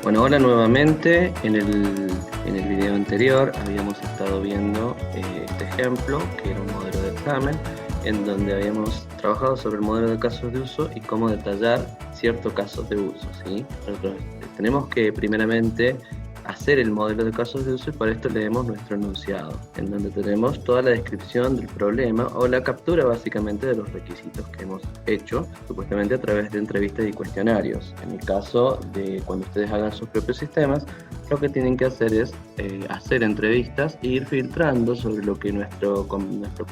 Bueno, hola nuevamente. En el video anterior habíamos estado viendo este ejemplo, que era un modelo de examen, en donde habíamos trabajado sobre el modelo de casos de uso y cómo detallar ciertos casos de uso, ¿sí? Nosotros tenemos que primeramente hacer el modelo de casos de uso y para esto leemos nuestro enunciado, en donde tenemos toda la descripción del problema o la captura básicamente de los requisitos que hemos hecho, supuestamente a través de entrevistas y cuestionarios. En el caso de cuando ustedes hagan sus propios sistemas, lo que tienen que hacer es hacer entrevistas e ir filtrando sobre lo que nuestro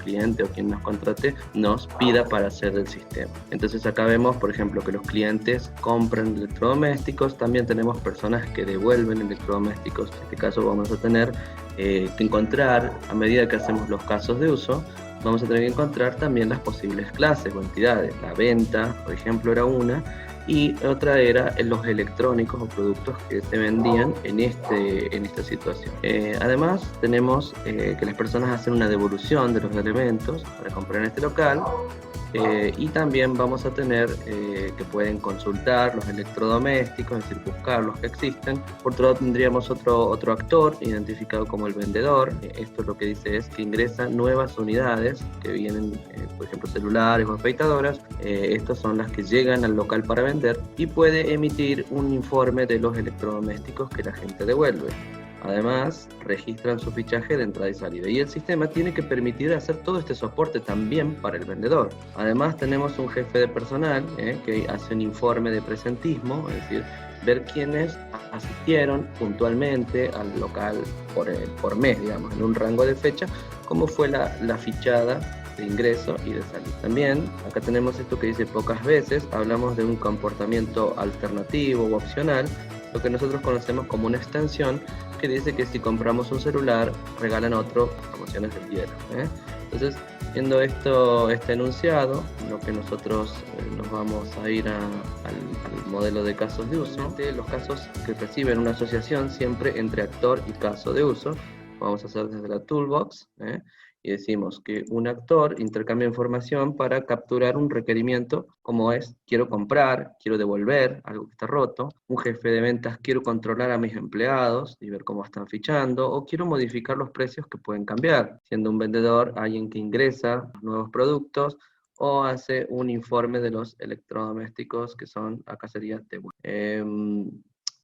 cliente o quien nos contrate nos pida para hacer del sistema. Entonces acá vemos, por ejemplo, que los clientes compran electrodomésticos, también tenemos personas que devuelven electrodomésticos. En este caso vamos a tener que encontrar, a medida que hacemos los casos de uso, vamos a tener que encontrar también las posibles clases o entidades. La venta, por ejemplo, era una, y otra era los electrónicos o productos que se vendían en esta situación. Además, tenemos que las personas hacen una devolución de los elementos para comprar en este local. Y también vamos a tener que pueden consultar los electrodomésticos, es decir, buscar los que existen. Por otro lado, tendríamos otro actor identificado como el vendedor. Esto lo que dice es que ingresan nuevas unidades que vienen, por ejemplo, celulares o afeitadoras. Estas son las que llegan al local para vender y puede emitir un informe de los electrodomésticos que la gente devuelve. Además, registran su fichaje de entrada y salida. Y el sistema tiene que permitir hacer todo este soporte también para el vendedor. Además, tenemos un jefe de personal que hace un informe de presentismo, es decir, ver quiénes asistieron puntualmente al local por mes, digamos, en un rango de fecha, cómo fue la fichada de ingreso y de salida. También, acá tenemos esto que dice pocas veces, hablamos de un comportamiento alternativo o opcional, lo que nosotros conocemos como una extensión, que dice que si compramos un celular, regalan otro, promociones del día. Entonces, viendo este enunciado, lo que nosotros nos vamos a ir al modelo de casos de uso, los casos que reciben una asociación siempre entre actor y caso de uso, vamos a hacer desde la toolbox, y decimos que un actor intercambia información para capturar un requerimiento, como es, quiero comprar, quiero devolver algo que está roto. Un jefe de ventas, quiero controlar a mis empleados y ver cómo están fichando, o quiero modificar los precios que pueden cambiar. Siendo un vendedor, alguien que ingresa nuevos productos, o hace un informe de los electrodomésticos que son, acá sería de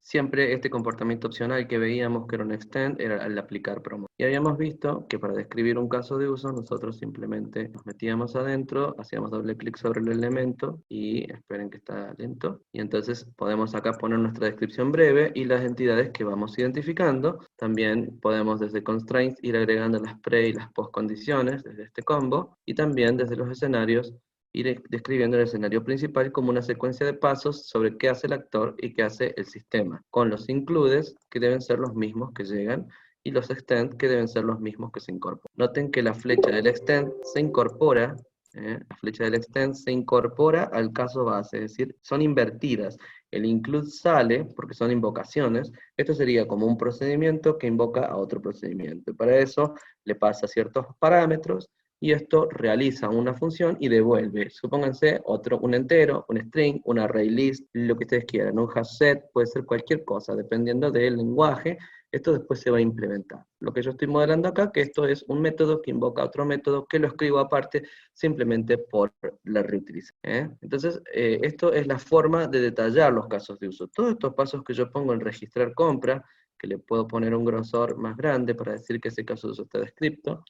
siempre este comportamiento opcional que veíamos que era un extend era el aplicar promo. Y habíamos visto que para describir un caso de uso nosotros simplemente nos metíamos adentro, hacíamos doble clic sobre el elemento y esperen que está lento. Y entonces podemos acá poner nuestra descripción breve y las entidades que vamos identificando. También podemos desde constraints ir agregando las pre y las post condiciones desde este combo y también desde los escenarios ir describiendo el escenario principal como una secuencia de pasos sobre qué hace el actor y qué hace el sistema, con los includes que deben ser los mismos que llegan y los extend que deben ser los mismos que se incorporan. Noten que la flecha del extend se incorpora, la flecha del extend se incorpora al caso base, es decir, son invertidas. El include sale porque son invocaciones. Esto sería como un procedimiento que invoca a otro procedimiento. Y para eso le pasa ciertos parámetros y esto realiza una función y devuelve, supónganse, un entero, un string, un array list, lo que ustedes quieran, un hash set, puede ser cualquier cosa, dependiendo del lenguaje, esto después se va a implementar. Lo que yo estoy modelando acá, que esto es un método que invoca a otro método, que lo escribo aparte, simplemente por la reutilización. Entonces, esto es la forma de detallar los casos de uso. Todos estos pasos que yo pongo en registrar compra, que le puedo poner un grosor más grande para decir que ese caso de uso está descrito,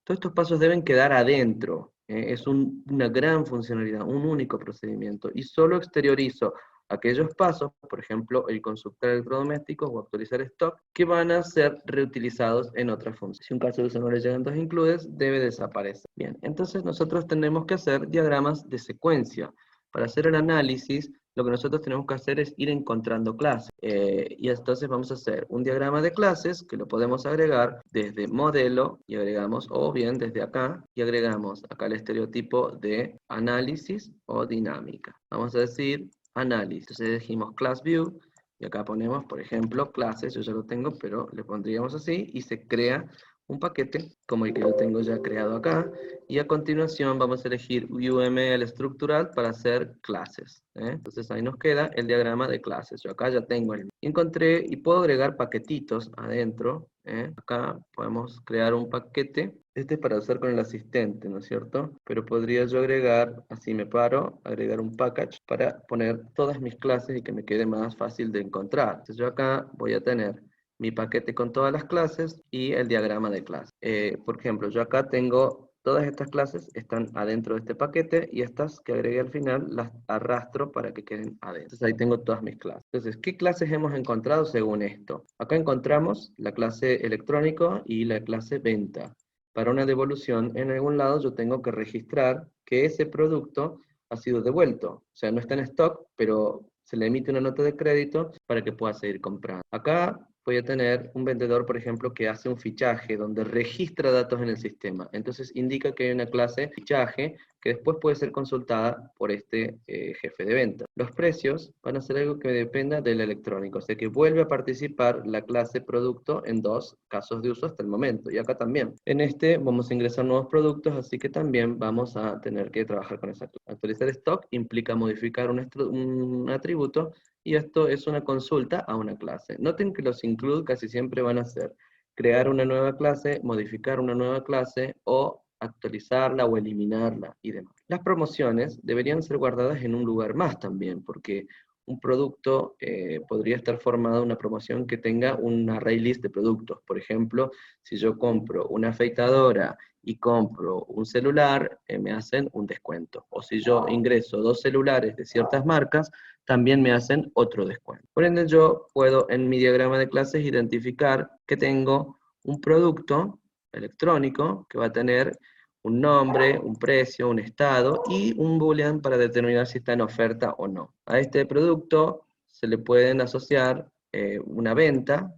todos estos pasos deben quedar adentro. Es una gran funcionalidad, un único procedimiento. Y solo exteriorizo aquellos pasos, por ejemplo, el consultar electrodomésticos o actualizar stock, que van a ser reutilizados en otra función. Si un caso de uso no le llegan dos includes, debe desaparecer. Bien, entonces nosotros tenemos que hacer diagramas de secuencia. Para hacer el análisis, lo que nosotros tenemos que hacer es ir encontrando clases. Y entonces vamos a hacer un diagrama de clases que lo podemos agregar desde modelo y agregamos, o bien desde acá, y agregamos acá el estereotipo de análisis o dinámica. Vamos a decir análisis. Entonces dijimos class view, y acá ponemos, por ejemplo, clases, yo ya lo tengo, pero le pondríamos así, y se crea un paquete como el que yo tengo ya creado acá, y a continuación vamos a elegir UML estructural para hacer clases. Entonces ahí nos queda el diagrama de clases. Yo acá ya tengo el... Encontré y puedo agregar paquetitos adentro. Acá podemos crear un paquete. Este es para usar con el asistente, ¿no es cierto? Pero podría yo agregar, así me paro, agregar un package para poner todas mis clases y que me quede más fácil de encontrar. Entonces yo acá voy a tener mi paquete con todas las clases y el diagrama de clase. Por ejemplo, yo acá tengo todas estas clases, están adentro de este paquete, y estas que agregué al final las arrastro para que queden adentro. Entonces ahí tengo todas mis clases. Entonces, ¿qué clases hemos encontrado según esto? Acá encontramos la clase electrónico y la clase venta. Para una devolución, en algún lado yo tengo que registrar que ese producto ha sido devuelto. O sea, no está en stock, pero se le emite una nota de crédito para que pueda seguir comprando. Acá voy a tener un vendedor, por ejemplo, que hace un fichaje donde registra datos en el sistema. Entonces indica que hay una clase fichaje que después puede ser consultada por este jefe de venta. Los precios van a ser algo que dependa del electrónico, o sea que vuelve a participar la clase producto en 2 casos de uso hasta el momento, y acá también. En este vamos a ingresar nuevos productos, así que también vamos a tener que trabajar con esa clase. Actualizar stock implica modificar un atributo, y esto es una consulta a una clase. Noten que los include casi siempre van a ser crear una nueva clase, modificar una nueva clase, o actualizarla o eliminarla y demás. Las promociones deberían ser guardadas en un lugar más también, porque un producto podría estar formado una promoción que tenga un array list de productos. Por ejemplo, si yo compro una afeitadora y compro un celular, me hacen un descuento. O si yo ingreso 2 celulares de ciertas marcas, también me hacen otro descuento. Por ende, yo puedo en mi diagrama de clases identificar que tengo un producto electrónico que va a tener un nombre, un precio, un estado y un boolean para determinar si está en oferta o no. A este producto se le pueden asociar una venta.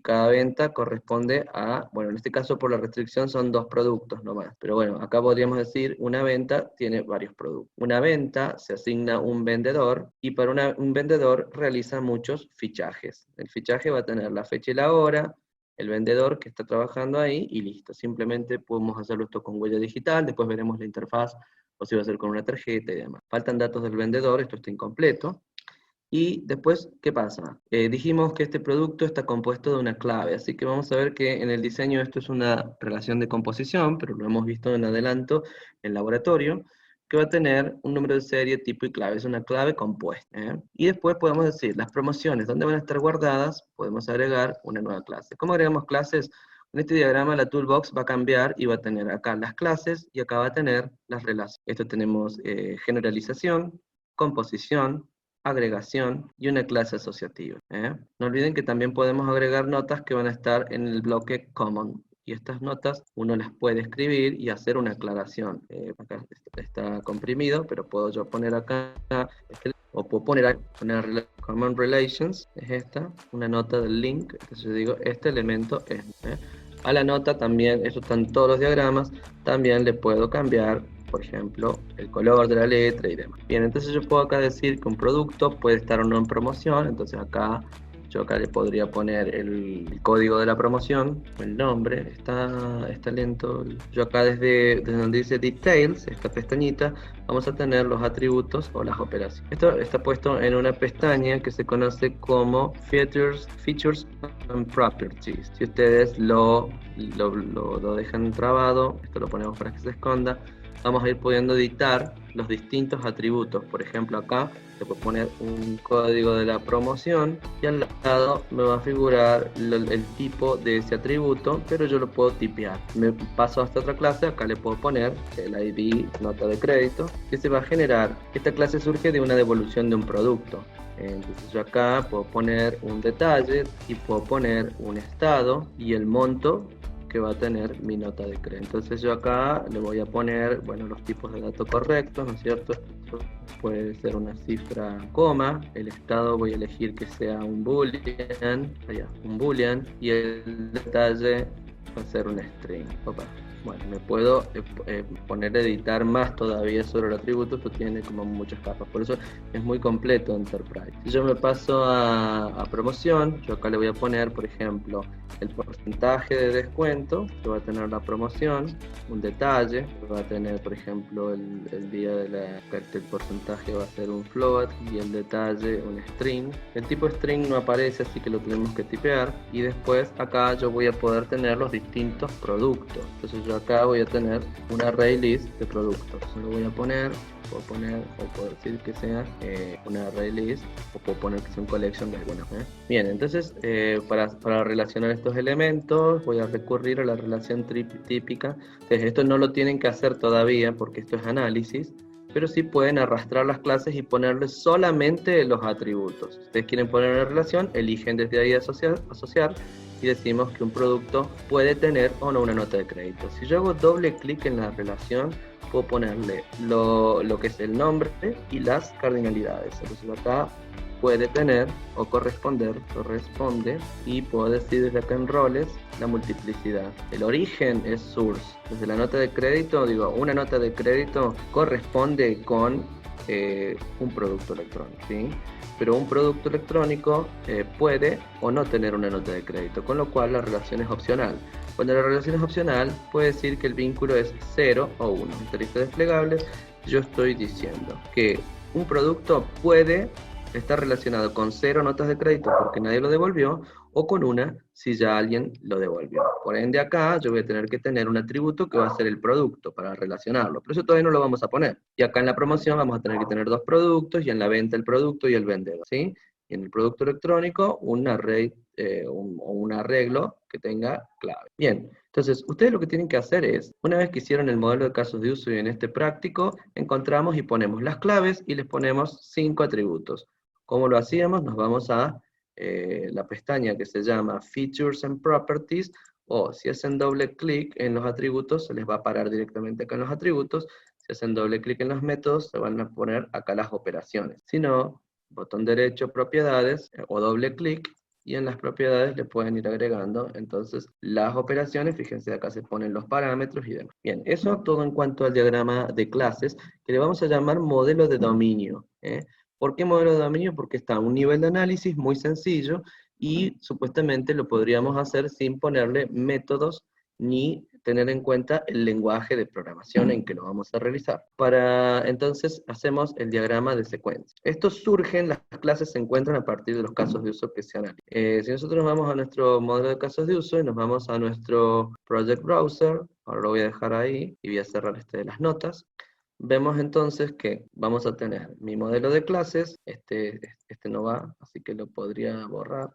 Cada venta corresponde a, bueno, en este caso por la restricción son 2 productos nomás, pero bueno, acá podríamos decir una venta tiene varios productos. Una venta se asigna un vendedor, y para un vendedor realiza muchos fichajes. El fichaje va a tener la fecha y la hora, el vendedor que está trabajando ahí, y listo. Simplemente podemos hacerlo esto con huella digital, después veremos la interfaz, o si va a ser con una tarjeta y demás. Faltan datos del vendedor, esto está incompleto. Y después, ¿qué pasa? Dijimos que este producto está compuesto de una clave, así que vamos a ver que en el diseño esto es una relación de composición, pero lo hemos visto en adelanto en laboratorio, que va a tener un número de serie, tipo y clave, es una clave compuesta. Y después podemos decir, las promociones, ¿dónde van a estar guardadas? Podemos agregar una nueva clase. ¿Cómo agregamos clases? En este diagrama la toolbox va a cambiar y va a tener acá las clases y acá va a tener las relaciones. Esto tenemos generalización, composición, agregación y una clase asociativa. No olviden que también podemos agregar notas que van a estar en el bloque common, y estas notas uno las puede escribir y hacer una aclaración. Acá está comprimido, pero puedo yo poner acá, o puedo poner common relations, es esta, una nota del link, entonces yo digo, este elemento es. A la nota también, eso están todos los diagramas, también le puedo cambiar, por ejemplo, el color de la letra y demás. Bien, entonces yo puedo acá decir que un producto puede estar o no en promoción, entonces acá yo acá le podría poner el código de la promoción, el nombre, está lento. Yo acá desde donde dice Details, esta pestañita, vamos a tener los atributos o las operaciones. Esto está puesto en una pestaña que se conoce como Features and Properties. Si ustedes lo dejan trabado, esto lo ponemos para que se esconda, vamos a ir pudiendo editar los distintos atributos. Por ejemplo, acá se puede poner un código de la promoción y al lado me va a figurar el tipo de ese atributo, pero yo lo puedo tipear. Me paso a esta otra clase, acá le puedo poner el ID, nota de crédito, que se va a generar. Esta clase surge de una devolución de un producto. Entonces yo acá puedo poner un detalle y puedo poner un estado y el monto que va a tener mi nota de crédito. Entonces yo acá le voy a poner, bueno, los tipos de datos correctos, ¿no es cierto? Esto puede ser una cifra coma, el estado voy a elegir que sea un boolean, y el detalle va a ser un string. Opa. bueno, me puedo poner a editar más todavía sobre el atributo. Esto tiene como muchas capas, por eso es muy completo Enterprise. Si yo me paso a promoción, yo acá le voy a poner, por ejemplo, el porcentaje de descuento que va a tener la promoción, un detalle, va a tener, por ejemplo, el día de el porcentaje va a ser un float y el detalle un string. El tipo string no aparece, así que lo tenemos que tipear, y después acá yo voy a poder tener los distintos productos. Entonces yo acá voy a tener un array list de productos. Lo voy a poner, puedo poner, o puedo decir que sea un array list, o puedo poner que sea un collection de algunos. Bien, entonces para relacionar estos elementos voy a recurrir a la relación típica. Entonces esto no lo tienen que hacer todavía porque esto es análisis, pero sí pueden arrastrar las clases y ponerle solamente los atributos. Si ustedes quieren poner una relación, eligen desde ahí asociar y decimos que un producto puede tener o no una nota de crédito. Si yo hago doble clic en la relación, puedo ponerle lo que es el nombre y las cardinalidades. Entonces acá puede tener o corresponde, y puedo decir desde acá en roles la multiplicidad. El origen es source. Desde la nota de crédito digo, una nota de crédito corresponde con un producto electrónico, ¿sí? Pero un producto electrónico puede o no tener una nota de crédito, con lo cual la relación es opcional. Cuando la relación es opcional, puede decir que el vínculo es 0 o 1. En esta lista desplegable, yo estoy diciendo que un producto puede estar relacionado con 0 notas de crédito porque nadie lo devolvió, o con una si ya alguien lo devolvió. Por ende acá yo voy a tener que tener un atributo que va a ser el producto para relacionarlo, pero eso todavía no lo vamos a poner. Y acá en la promoción vamos a tener que tener dos productos, y en la venta el producto y el vendedor, ¿sí? Y en el producto electrónico un array o un arreglo que tenga clave. Bien, entonces ustedes lo que tienen que hacer es, una vez que hicieron el modelo de casos de uso y en este práctico, encontramos y ponemos las claves y les ponemos 5 atributos. ¿Cómo lo hacíamos? Nos vamos a la pestaña que se llama Features and Properties, o si hacen doble clic en los atributos, se les va a parar directamente acá en los atributos. Si hacen doble clic en los métodos, se van a poner acá las operaciones. Si no, botón derecho, propiedades, o doble clic, y en las propiedades le pueden ir agregando entonces las operaciones. Fíjense, acá se ponen los parámetros y demás. Bien, eso todo en cuanto al diagrama de clases, que le vamos a llamar modelo de dominio. ¿Por qué modelo de dominio? Porque está a un nivel de análisis muy sencillo y supuestamente lo podríamos hacer sin ponerle métodos ni tener en cuenta el lenguaje de programación en que lo vamos a realizar. Entonces hacemos el diagrama de secuencia. Estos surgen, las clases se encuentran a partir de los casos de uso que se analizan. Si nosotros vamos a nuestro modelo de casos de uso y nos vamos a nuestro Project Browser, ahora lo voy a dejar ahí y voy a cerrar este de las notas. Vemos entonces que vamos a tener mi modelo de clases, este no va, así que lo podría borrar.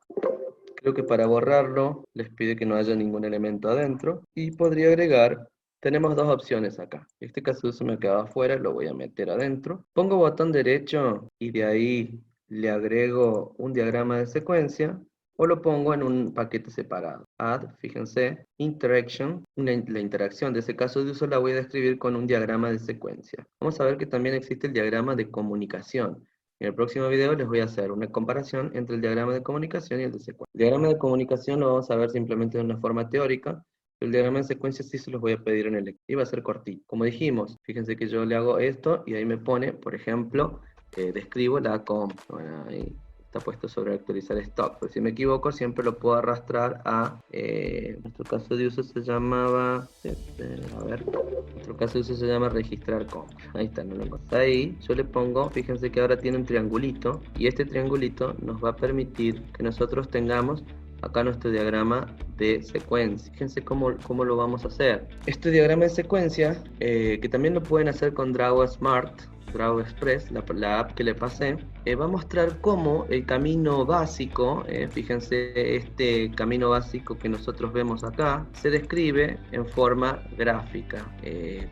Creo que para borrarlo les pide que no haya ningún elemento adentro, y podría agregar, tenemos dos opciones acá. Este caso se me quedaba afuera, lo voy a meter adentro. Pongo botón derecho y de ahí le agrego un diagrama de secuencia, o lo pongo en un paquete separado. Add, fíjense, interaction, la interacción de ese caso de uso la voy a describir con un diagrama de secuencia. Vamos a ver que también existe el diagrama de comunicación. En el próximo video les voy a hacer una comparación entre el diagrama de comunicación y el de secuencia. El diagrama de comunicación lo vamos a ver simplemente de una forma teórica. El diagrama de secuencia sí se los voy a pedir en el y va a ser cortito. Como dijimos, fíjense que yo le hago esto y ahí me pone, por ejemplo, describo la comp. Bueno, ahí está puesto sobre actualizar stock, pero si me equivoco siempre lo puedo arrastrar a nuestro caso de uso se llamaba nuestro caso de uso se llama registrar comp. Ahí está, no lo encontré. Ahí yo le pongo, fíjense que ahora tiene un triangulito, y este triangulito nos va a permitir que nosotros tengamos acá nuestro diagrama de secuencia. Fíjense cómo lo vamos a hacer. Este diagrama de secuencia, que también lo pueden hacer con Draw Smart, Draw Express, la app que le pasé, va a mostrar cómo el camino básico, fíjense, este camino básico que nosotros vemos acá, se describe en forma gráfica,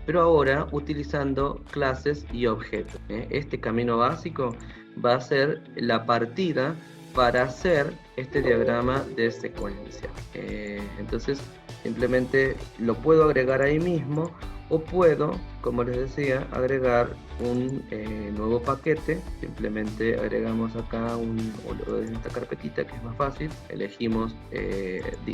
pero ahora utilizando clases y objetos. Este camino básico va a ser la partida para hacer este diagrama de secuencia. Entonces simplemente lo puedo agregar ahí mismo, o puedo, como les decía, agregar un nuevo paquete. Simplemente agregamos acá o desde esta carpetita, que es más fácil, elegimos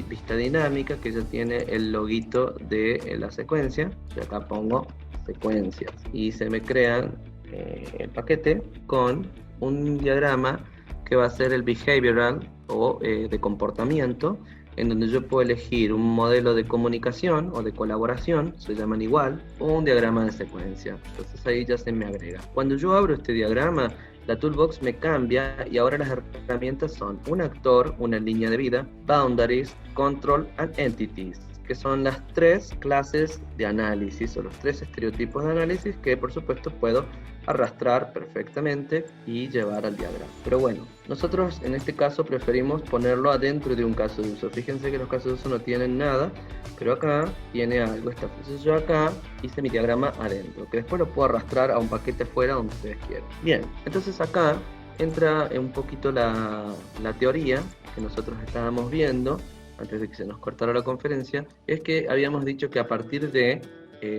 vista dinámica, que ya tiene el loguito de la secuencia, y acá pongo secuencias, y se me crean el paquete con un diagrama que va a ser el behavioral o de comportamiento, en donde yo puedo elegir un modelo de comunicación o de colaboración, se llaman igual, o un diagrama de secuencia. Entonces ahí ya se me agrega. Cuando yo abro este diagrama, la toolbox me cambia y ahora las herramientas son un actor, una línea de vida, boundaries, control and entities, que son las tres clases de análisis o los tres estereotipos de análisis que por supuesto puedo arrastrar perfectamente y llevar al diagrama. Pero bueno, nosotros en este caso preferimos ponerlo adentro de un caso de uso. Fíjense que los casos de uso no tienen nada, pero acá tiene algo. Entonces yo acá hice mi diagrama adentro, que después lo puedo arrastrar a un paquete afuera donde ustedes quieran. Bien, entonces acá entra un poquito la teoría que nosotros estábamos viendo antes de que se nos cortara la conferencia, es que habíamos dicho que a partir de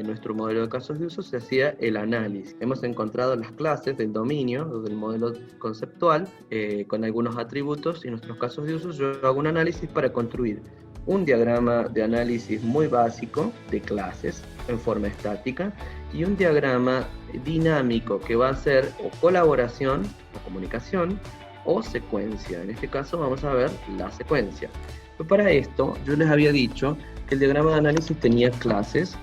nuestro modelo de casos de uso se hacía el análisis. Hemos encontrado las clases del dominio, o del modelo conceptual, con algunos atributos, y en nuestros casos de uso yo hago un análisis para construir un diagrama de análisis muy básico de clases en forma estática y un diagrama dinámico que va a ser o colaboración o comunicación o secuencia. En este caso vamos a ver la secuencia. Para esto, yo les había dicho que el diagrama de análisis tenía clases,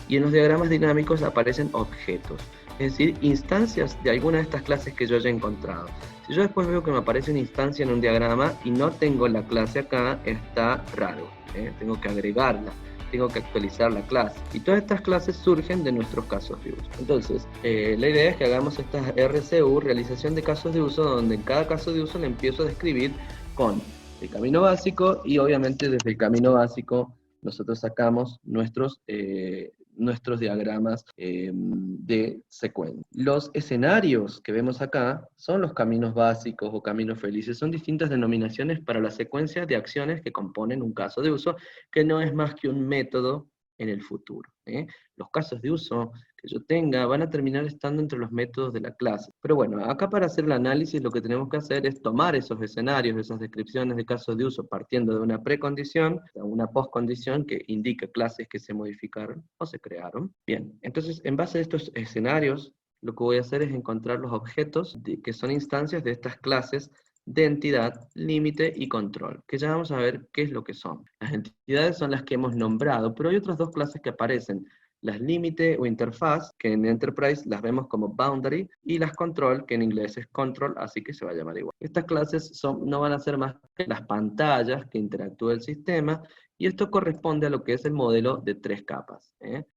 y en los diagramas dinámicos aparecen objetos, es decir, instancias de alguna de estas clases que yo haya encontrado. Si yo después veo que me aparece una instancia en un diagrama y no tengo la clase acá, está raro, tengo que agregarla, tengo que actualizar la clase. Y todas estas clases surgen de nuestros casos de uso. Entonces, la idea es que hagamos estas RCU, realización de casos de uso, donde en cada caso de uso le empiezo a describir con el camino básico, y obviamente desde el camino básico nosotros sacamos nuestros diagramas de secuencia. Los escenarios que vemos acá son los caminos básicos o caminos felices, son distintas denominaciones para las secuencias de acciones que componen un caso de uso, que no es más que un método en el futuro. Los casos de uso que yo tenga van a terminar estando entre los métodos de la clase. Pero bueno, acá para hacer el análisis lo que tenemos que hacer es tomar esos escenarios, esas descripciones de casos de uso, partiendo de una precondición, una postcondición que indica clases que se modificaron o se crearon. Bien, entonces en base a estos escenarios, lo que voy a hacer es encontrar los objetos que son instancias de estas clases de entidad, límite y control, que ya vamos a ver qué es lo que son. Las entidades son las que hemos nombrado, pero hay otras dos clases que aparecen: las límite o interfaz, que en Enterprise las vemos como boundary, y las control, que en inglés es control, así que se va a llamar igual. Estas clases no van a ser más que las pantallas que interactúa el sistema, y esto corresponde a lo que es el modelo de 3 capas.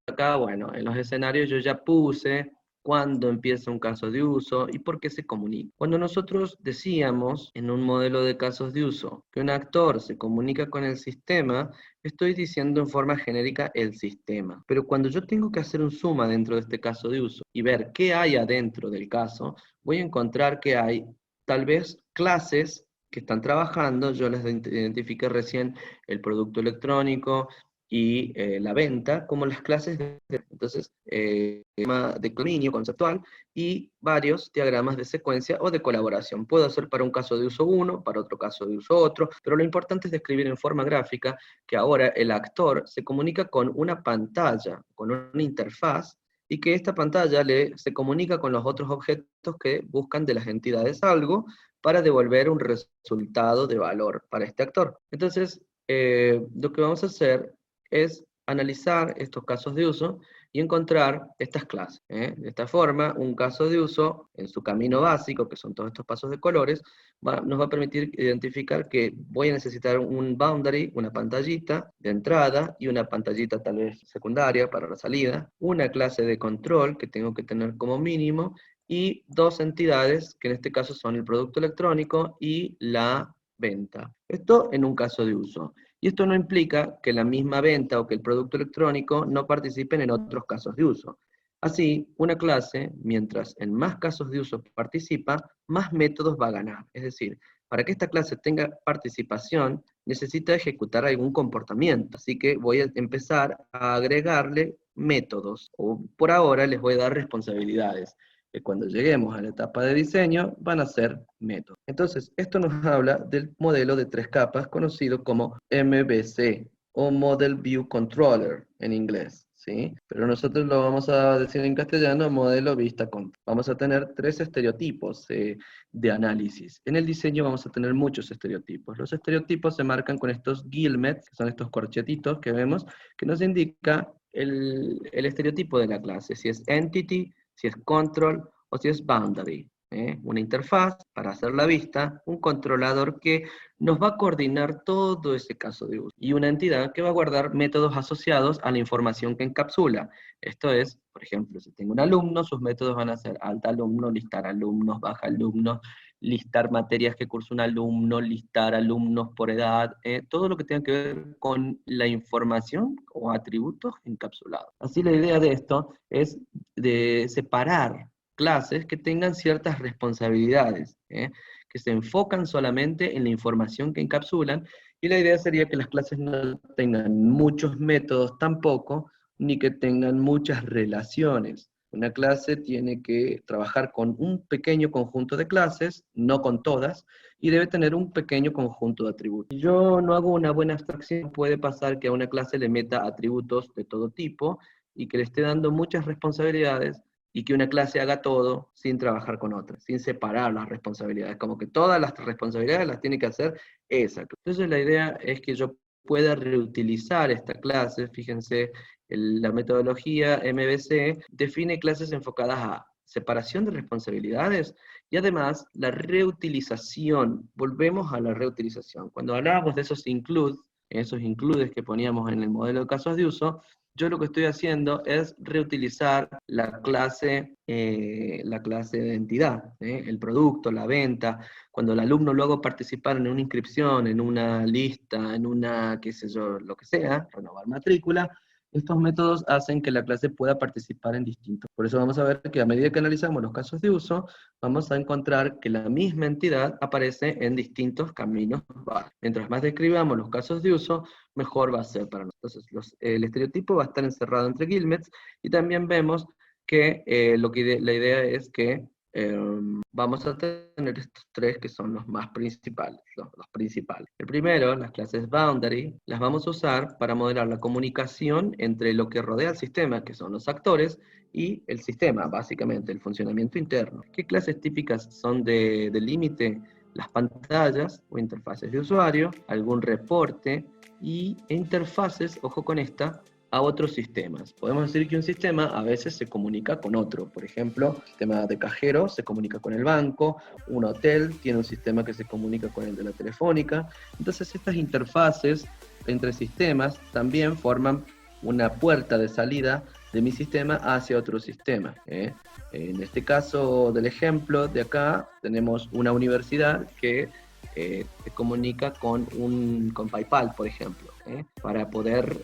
Acá, bueno, en los escenarios yo ya puse cuándo empieza un caso de uso y por qué se comunica. Cuando nosotros decíamos en un modelo de casos de uso que un actor se comunica con el sistema, estoy diciendo en forma genérica el sistema. Pero cuando yo tengo que hacer un suma dentro de este caso de uso y ver qué hay adentro del caso, voy a encontrar que hay tal vez clases que están trabajando. Yo les identifiqué recién el producto electrónico y la venta como las clases entonces, diagrama de dominio conceptual y varios diagramas de secuencia o de colaboración. Puedo hacer para un caso de uso uno, para otro caso de uso otro, pero lo importante es describir en forma gráfica que ahora el actor se comunica con una pantalla, con una interfaz, y que esta pantalla se comunica con los otros objetos que buscan de las entidades algo para devolver un resultado de valor para este actor. Entonces, lo que vamos a hacer es analizar estos casos de uso y encontrar estas clases. De esta forma, un caso de uso, en su camino básico, que son todos estos pasos de colores, nos va a permitir identificar que voy a necesitar un boundary, una pantallita de entrada, y una pantallita tal vez secundaria para la salida, una clase de control que tengo que tener como mínimo, y dos entidades, que en este caso son el producto electrónico y la venta. Esto en un caso de uso. Y esto no implica que la misma venta o que el producto electrónico no participen en otros casos de uso. Así, una clase, mientras en más casos de uso participa, más métodos va a ganar. Es decir, para que esta clase tenga participación, necesita ejecutar algún comportamiento. Así que voy a empezar a agregarle métodos, o por ahora les voy a dar responsabilidades, que cuando lleguemos a la etapa de diseño van a ser métodos. Entonces, esto nos habla del modelo de 3 capas conocido como MVC, o Model View Controller en inglés, ¿sí? Pero nosotros lo vamos a decir en castellano, modelo vista control. Vamos a tener 3 estereotipos de análisis. En el diseño vamos a tener muchos estereotipos. Los estereotipos se marcan con estos guillemets, que son estos corchetitos que vemos, que nos indica el estereotipo de la clase, si es entity, si es control o si es boundary. Una interfaz para hacer la vista, un controlador que nos va a coordinar todo ese caso de uso, y una entidad que va a guardar métodos asociados a la información que encapsula. Esto es, por ejemplo, si tengo un alumno, sus métodos van a ser alta alumno, listar alumnos, baja alumnos, listar materias que cursa un alumno, listar alumnos por edad, todo lo que tenga que ver con la información o atributos encapsulados. Así la idea de esto es de separar clases que tengan ciertas responsabilidades, que se enfocan solamente en la información que encapsulan, y la idea sería que las clases no tengan muchos métodos tampoco, ni que tengan muchas relaciones. Una clase tiene que trabajar con un pequeño conjunto de clases, no con todas, y debe tener un pequeño conjunto de atributos. Si yo no hago una buena abstracción, puede pasar que a una clase le meta atributos de todo tipo, y que le esté dando muchas responsabilidades, y que una clase haga todo sin trabajar con otra, sin separar las responsabilidades, como que todas las responsabilidades las tiene que hacer esa. Entonces la idea es que yo pueda reutilizar esta clase. Fíjense, la metodología MVC define clases enfocadas a separación de responsabilidades y además la reutilización. Volvemos a la reutilización. Cuando hablábamos de esos includes que poníamos en el modelo de casos de uso, yo lo que estoy haciendo es reutilizar la clase de entidad, el producto, la venta. Cuando el alumno lo hago participar en una inscripción, en una lista, en una, qué sé yo, lo que sea, renovar matrícula, estos métodos hacen que la clase pueda participar en distintos. Por eso vamos a ver que a medida que analizamos los casos de uso, vamos a encontrar que la misma entidad aparece en distintos caminos. Mientras más describamos los casos de uso, mejor va a ser para nosotros. Entonces, el estereotipo va a estar encerrado entre guillemets, y también vemos que, la idea es que vamos a tener estos 3 que son los más principales, los principales. El primero, las clases boundary, las vamos a usar para modelar la comunicación entre lo que rodea al sistema, que son los actores, y el sistema, básicamente, el funcionamiento interno. ¿Qué clases típicas son de límite? Las pantallas o interfaces de usuario, algún reporte, y interfaces, ojo con esta, a otros sistemas. Podemos decir que un sistema a veces se comunica con otro. Por ejemplo, el sistema de cajero se comunica con el banco, un hotel tiene un sistema que se comunica con el de la telefónica. Entonces estas interfaces entre sistemas también forman una puerta de salida de mi sistema hacia otro sistema. En este caso del ejemplo de acá, tenemos una universidad que se comunica con PayPal, por ejemplo, para poder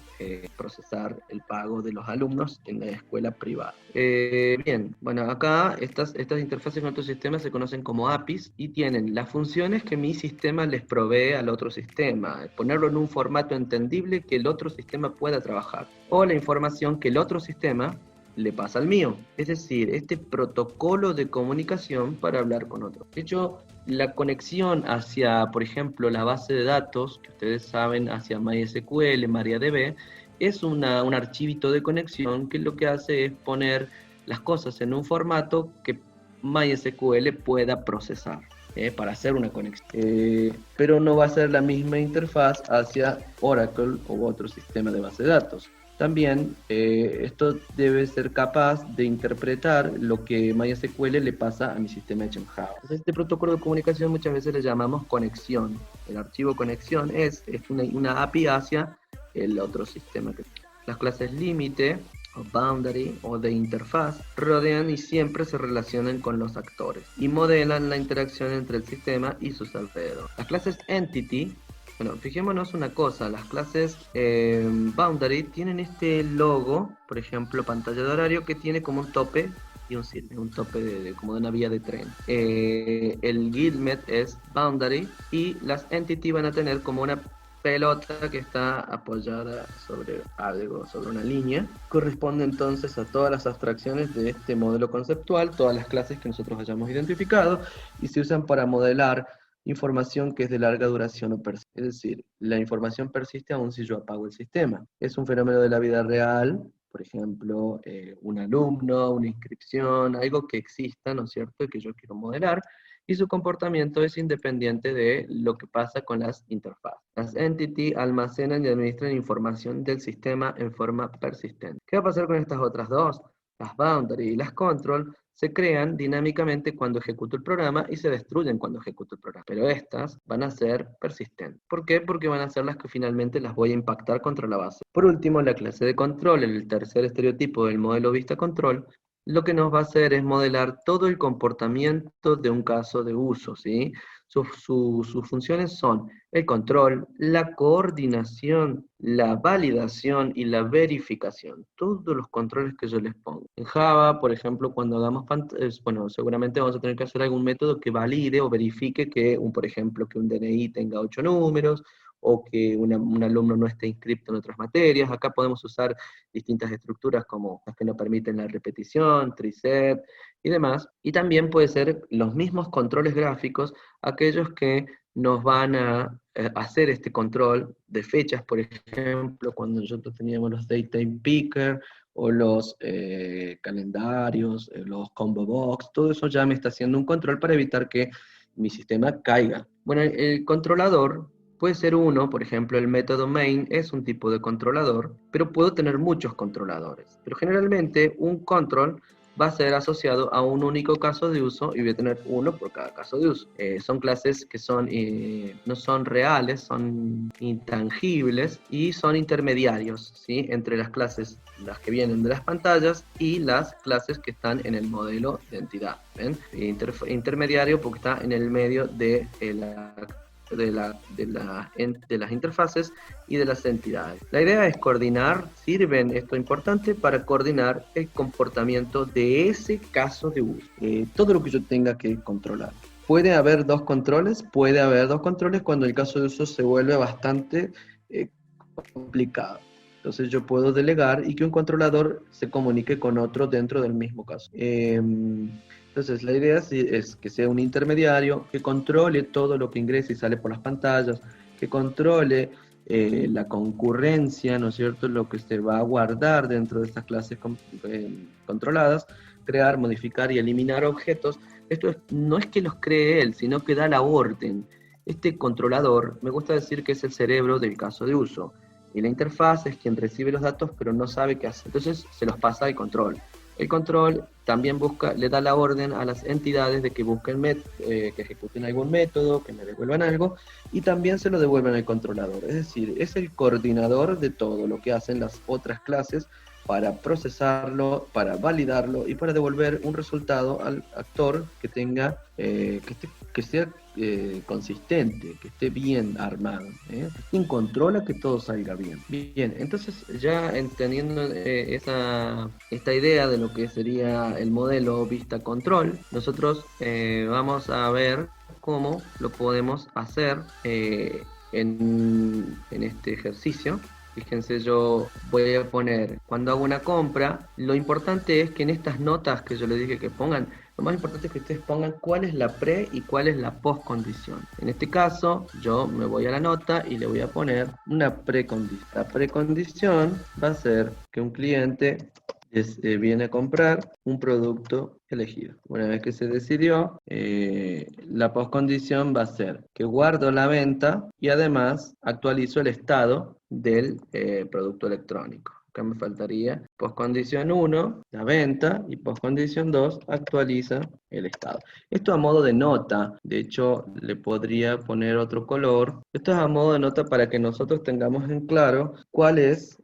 procesar el pago de los alumnos en la escuela privada. Bien, bueno, acá estas interfaces con otros sistemas se conocen como APIs y tienen las funciones que mi sistema les provee al otro sistema, ponerlo en un formato entendible que el otro sistema pueda trabajar, o la información que el otro sistema le pasa al mío, es decir, este protocolo de comunicación para hablar con otro. De hecho, la conexión hacia, por ejemplo, la base de datos, que ustedes saben, hacia MySQL, MariaDB, es un archivito de conexión que lo que hace es poner las cosas en un formato que MySQL pueda procesar para hacer una conexión. Pero no va a ser la misma interfaz hacia Oracle u otro sistema de base de datos. También esto debe ser capaz de interpretar lo que MySQL le pasa a mi sistema hecho en Java. Entonces, este protocolo de comunicación muchas veces le llamamos conexión. El archivo conexión es una API hacia el otro sistema. Las clases límite, o boundary, o de interfaz, rodean y siempre se relacionan con los actores y modelan la interacción entre el sistema y sus alrededores. Las clases entity, bueno, fijémonos una cosa, las clases boundary tienen este logo, por ejemplo, pantalla de horario, que tiene como un tope y un tope como de una vía de tren. El guilmet es boundary y las entity van a tener como una pelota que está apoyada sobre algo, sobre una línea, corresponde entonces a todas las abstracciones de este modelo conceptual, todas las clases que nosotros hayamos identificado, y se usan para modelar información que es de larga duración o persiste. Es decir, la información persiste aún si yo apago el sistema. Es un fenómeno de la vida real, por ejemplo, un alumno, una inscripción, algo que exista, ¿no es cierto?, que yo quiero modelar, y su comportamiento es independiente de lo que pasa con las interfaces. Las entities almacenan y administran información del sistema en forma persistente. ¿Qué va a pasar con estas otras dos? Las boundary y las control se crean dinámicamente cuando ejecuto el programa y se destruyen cuando ejecuto el programa. Pero estas van a ser persistentes. ¿Por qué? Porque van a ser las que finalmente las voy a impactar contra la base. Por último, la clase de control, el tercer estereotipo del modelo vista control, lo que nos va a hacer es modelar todo el comportamiento de un caso de uso, ¿sí? Sus funciones son el control, la coordinación, la validación y la verificación. Todos los controles que yo les pongo. En Java, por ejemplo, cuando hagamos bueno, seguramente vamos a tener que hacer algún método que valide o verifique que, por ejemplo, que un DNI tenga 8 números, o que un alumno no esté inscrito en otras materias. Acá podemos usar distintas estructuras como las que nos permiten la repetición, tricep y demás. Y también puede ser los mismos controles gráficos, aquellos que nos van a hacer este control de fechas, por ejemplo, cuando nosotros teníamos los datetime picker, o los calendarios, los combo box, todo eso ya me está haciendo un control para evitar que mi sistema caiga. Bueno, el controlador puede ser uno, por ejemplo, el método main es un tipo de controlador, pero puedo tener muchos controladores. Pero generalmente un control va a ser asociado a un único caso de uso y voy a tener uno por cada caso de uso. Son clases que no son reales, son intangibles y son intermediarios, ¿sí?, entre las clases, las que vienen de las pantallas, y las clases que están en el modelo de entidad. ¿Ven? Intermediario porque está en el medio de las interfaces y de las entidades. La idea es coordinar, sirven, esto es importante, para coordinar el comportamiento de ese caso de uso. Todo lo que yo tenga que controlar. ¿Puede haber dos controles? Puede haber dos controles cuando el caso de uso se vuelve bastante complicado. Entonces yo puedo delegar y que un controlador se comunique con otro dentro del mismo caso. Entonces la idea es que sea un intermediario que controle todo lo que ingresa y sale por las pantallas, que controle la concurrencia, ¿no es cierto?, lo que se va a guardar dentro de estas clases controladas, crear, modificar y eliminar objetos. Esto no es que los cree él, sino que da la orden. Este controlador, me gusta decir que es el cerebro del caso de uso, y la interfaz es quien recibe los datos pero no sabe qué hacer. Entonces se los pasa al control. El control también le da la orden a las entidades de que busquen, que ejecuten algún método, que me devuelvan algo, y también se lo devuelven al controlador. Es decir, es el coordinador de todo lo que hacen las otras clases para procesarlo, para validarlo y para devolver un resultado al actor que tenga, que sea consistente, que esté bien armado, quien controla que todo salga bien. Bien, entonces ya entendiendo esta idea de lo que sería el modelo vista control, nosotros vamos a ver cómo lo podemos hacer en este ejercicio. Fíjense, yo voy a poner, cuando hago una compra, lo importante es que en estas notas que yo les dije que pongan, lo más importante es que ustedes pongan cuál es la pre y cuál es la post condición. En este caso, yo me voy a la nota y le voy a poner una precondición. La precondición va a ser que un cliente viene a comprar un producto elegido. Una vez que se decidió, la postcondición va a ser que guardo la venta y además actualizo el estado del producto electrónico. Acá me faltaría postcondición 1, la venta, y postcondición 2, actualiza el estado. Esto a modo de nota, de hecho le podría poner otro color. Esto es a modo de nota para que nosotros tengamos en claro cuál es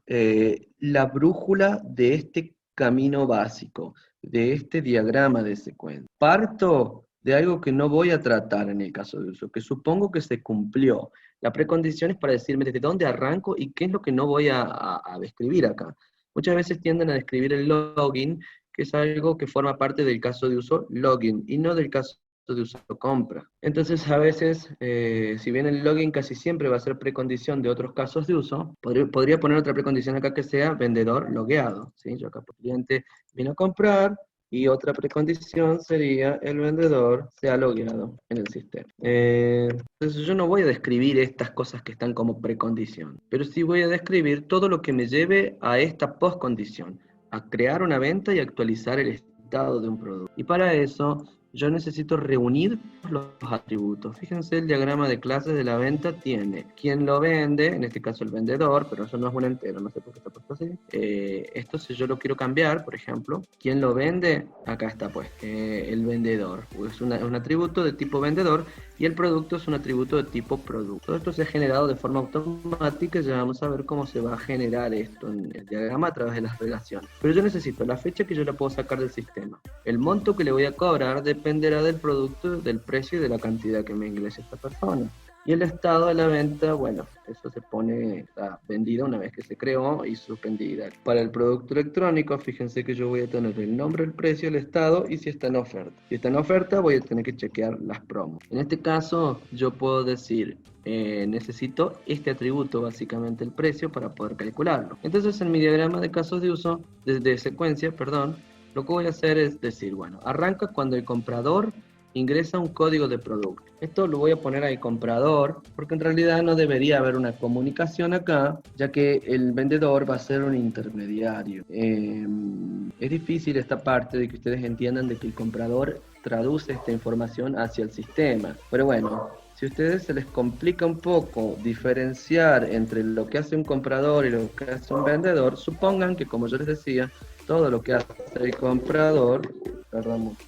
la brújula de este camino básico, de este diagrama de secuencia. Parto de algo que no voy a tratar en el caso de uso, que supongo que se cumplió. La precondición es para decirme desde dónde arranco y qué es lo que no voy a describir acá. Muchas veces tienden a describir el login, que es algo que forma parte del caso de uso login, y no del caso de uso compra. Entonces, a veces, si bien el login casi siempre va a ser precondición de otros casos de uso, podría poner otra precondición acá que sea vendedor logueado, ¿sí? Yo acá, el cliente vino a comprar, y otra precondición sería el vendedor sea logueado en el sistema. Entonces yo no voy a describir estas cosas que están como precondición, pero sí voy a describir todo lo que me lleve a esta postcondición, a crear una venta y actualizar el estado de un producto. Y para eso yo necesito reunir los atributos. Fíjense, el diagrama de clases de la venta tiene quien lo vende, en este caso el vendedor, pero eso no es un entero, no sé por qué está puesto así. Esto si yo lo quiero cambiar, por ejemplo, quien lo vende, acá está pues, el vendedor. Es un atributo de tipo vendedor y el producto es un atributo de tipo producto. Todo esto se ha generado de forma automática y ya vamos a ver cómo se va a generar esto en el diagrama a través de las relaciones. Pero yo necesito la fecha que yo la puedo sacar del sistema. El monto que le voy a cobrar dependerá del producto, del precio y de la cantidad que me ingrese esta persona. Y el estado de la venta, bueno, eso se pone, está vendida una vez que se creó y suspendida. Para el producto electrónico, fíjense que yo voy a tener el nombre, el precio, el estado y si está en oferta. Si está en oferta, voy a tener que chequear las promos. En este caso, yo puedo decir, necesito este atributo, básicamente el precio, para poder calcularlo. Entonces, en mi diagrama de casos de uso, de secuencia, perdón, lo que voy a hacer es decir, bueno, arranca cuando el comprador ingresa un código de producto. Esto lo voy a poner ahí comprador, porque en realidad no debería haber una comunicación acá, ya que el vendedor va a ser un intermediario. Es difícil esta parte de que ustedes entiendan de que el comprador traduce esta información hacia el sistema. Pero bueno, si a ustedes se les complica un poco diferenciar entre lo que hace un comprador y lo que hace un vendedor, supongan que, como yo les decía, todo lo que hace el comprador,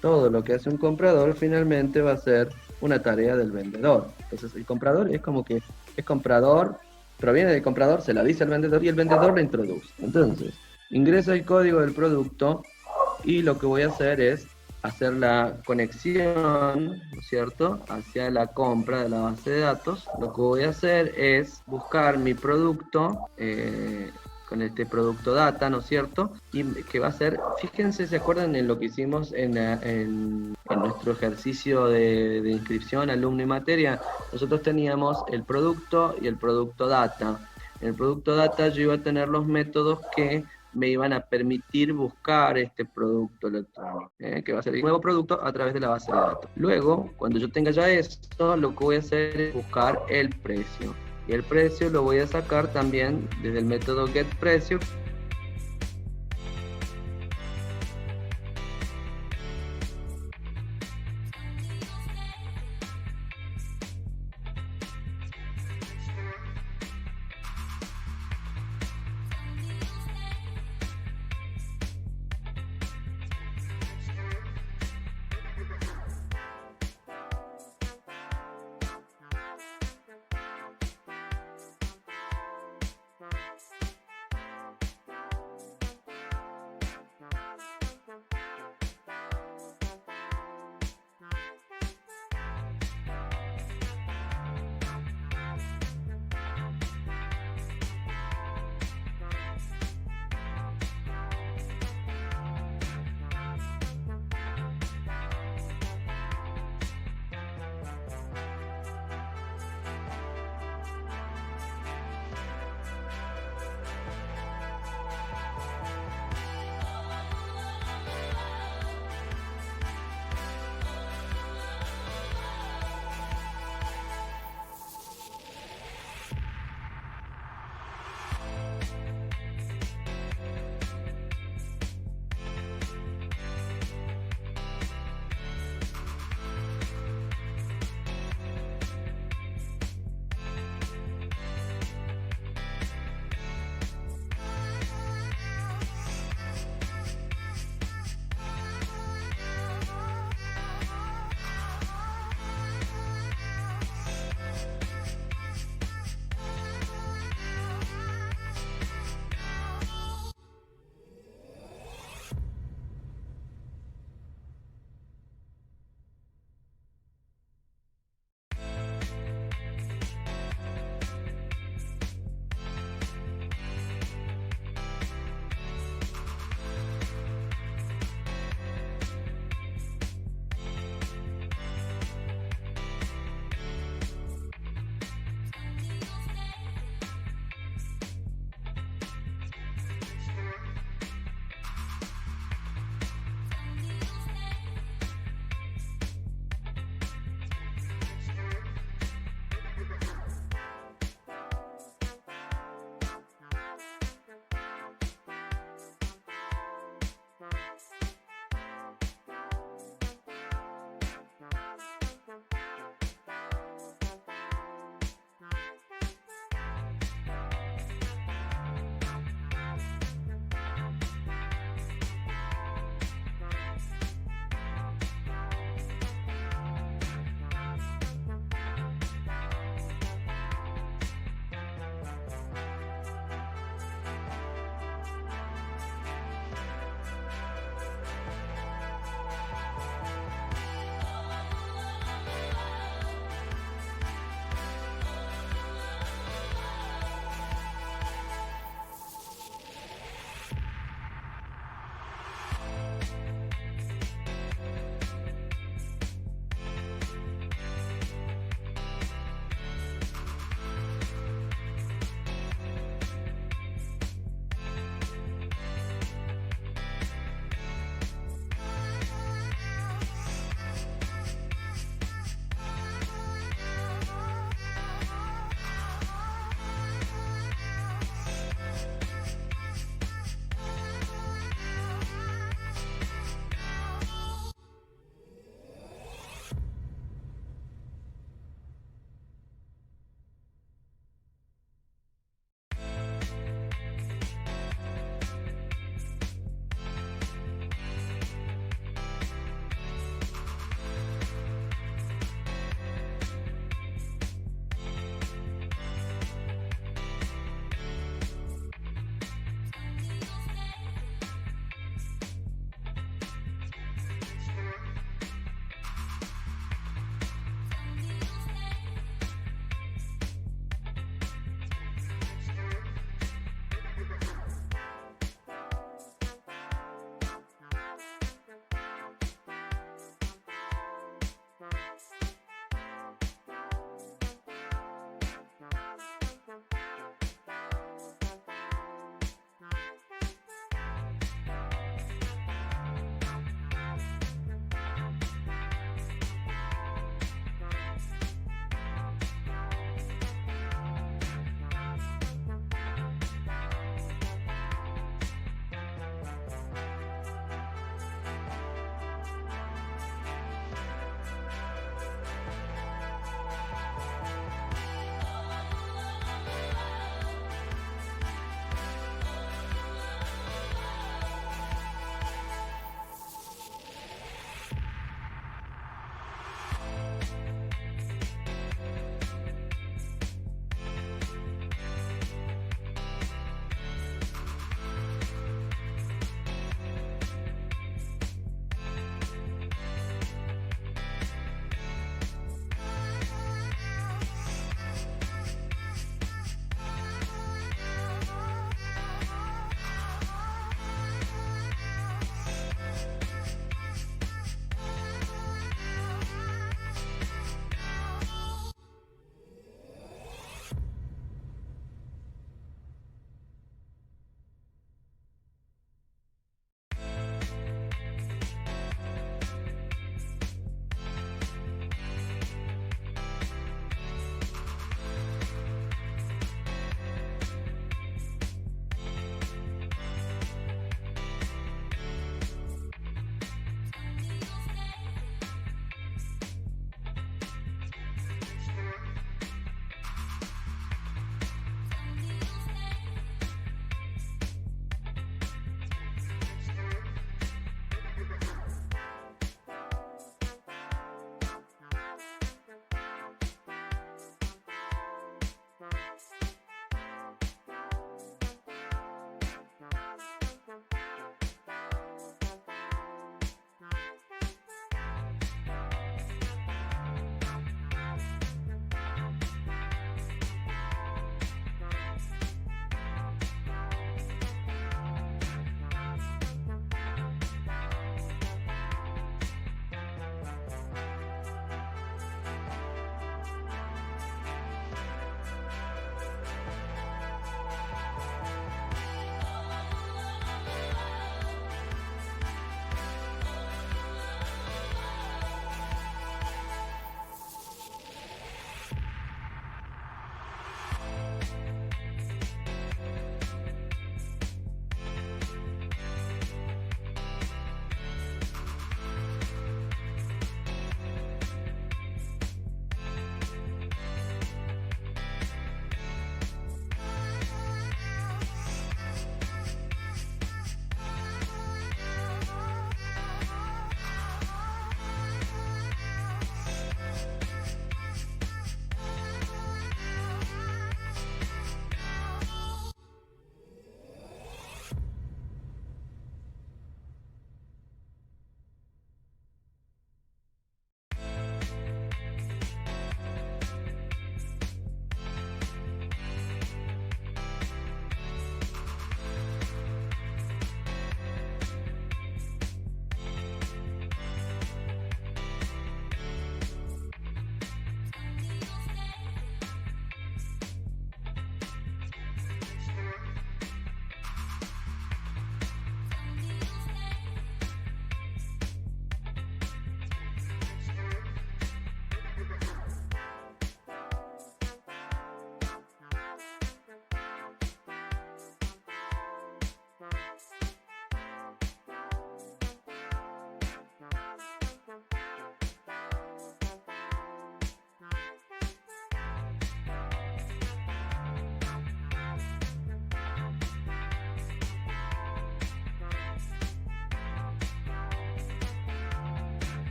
todo lo que hace un comprador finalmente va a ser una tarea del vendedor. Entonces el comprador es como que es comprador, proviene del comprador, se la dice al vendedor y el vendedor la introduce. Entonces, ingreso el código del producto y lo que voy a hacer es hacer la conexión, ¿no es cierto?, hacia la compra de la base de datos. Lo que voy a hacer es buscar mi producto, con este producto data, ¿no es cierto? Y que va a ser, fíjense, ¿se acuerdan en lo que hicimos en nuestro ejercicio de inscripción, alumno y materia? Nosotros teníamos el producto y el producto data. En el producto data yo iba a tener los métodos que me iban a permitir buscar este producto electrónico, que va a ser el nuevo producto a través de la base de datos. Luego, cuando yo tenga ya esto, lo que voy a hacer es buscar el precio. Y el precio lo voy a sacar también desde el método getPrecio,